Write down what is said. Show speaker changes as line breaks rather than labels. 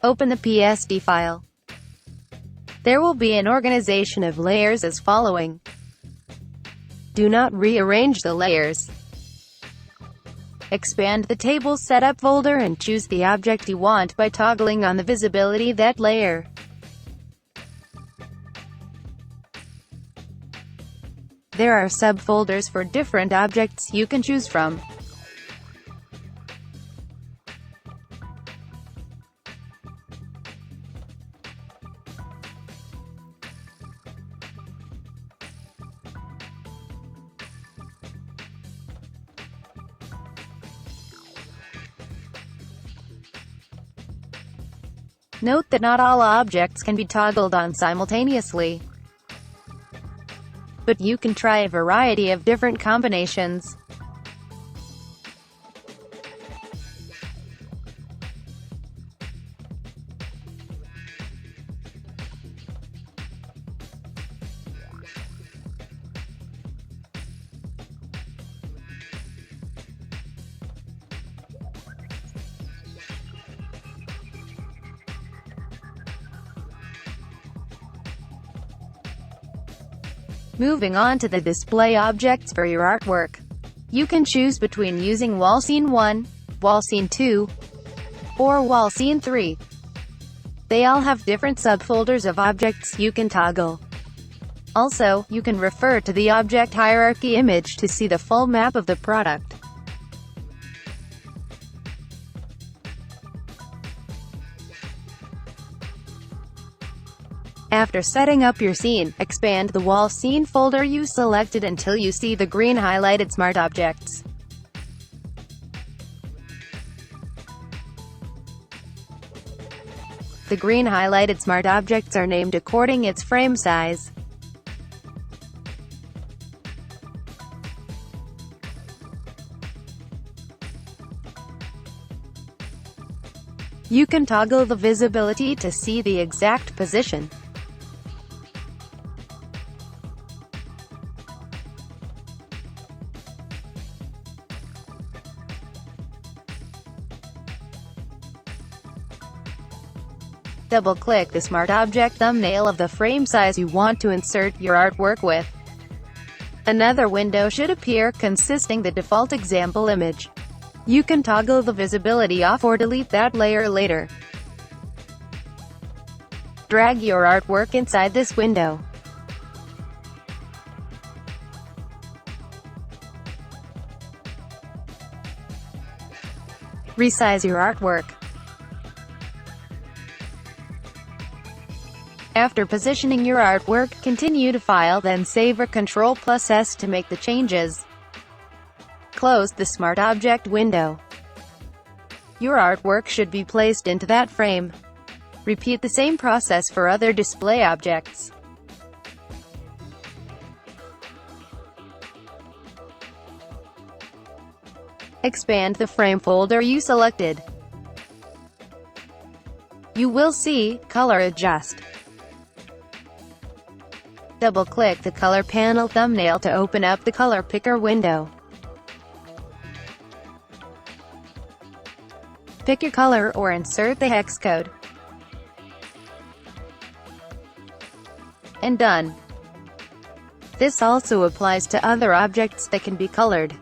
Open the PSD file. There will be an organization of layers as following. Do not rearrange the layers. Expand the Table Setup folder and choose the object you want by toggling on the visibility of that layer. There are subfolders for different objects you can choose from. Note that not all objects can be toggled on simultaneously, but you can try a variety of different combinations. Moving on to the display objects for your artwork. You can choose between using Wall Scene 1, Wall Scene 2, or Wall Scene 3. They all have different subfolders of objects you can toggle. Also, you can refer to the object hierarchy image to see the full map of the product. After setting up your scene, expand the Wall Scene folder you selected until you see the green highlighted Smart Objects. The green highlighted Smart Objects are named according its frame size. You can toggle the visibility to see the exact position. Double-click the Smart Object thumbnail of the frame size you want to insert your artwork with. Another window should appear consisting the default example image. You can toggle the visibility off or delete that layer later. Drag your artwork inside this window. Resize your artwork. After positioning your artwork, continue to File, then Save or Ctrl+S to make the changes. Close the Smart Object window. Your artwork should be placed into that frame. Repeat the same process for other display objects. Expand the frame folder you selected. You will see Color Adjust. Double-click the Color Panel thumbnail to open up the Color Picker window. Pick your color or insert the hex code. And done. This also applies to other objects that can be colored.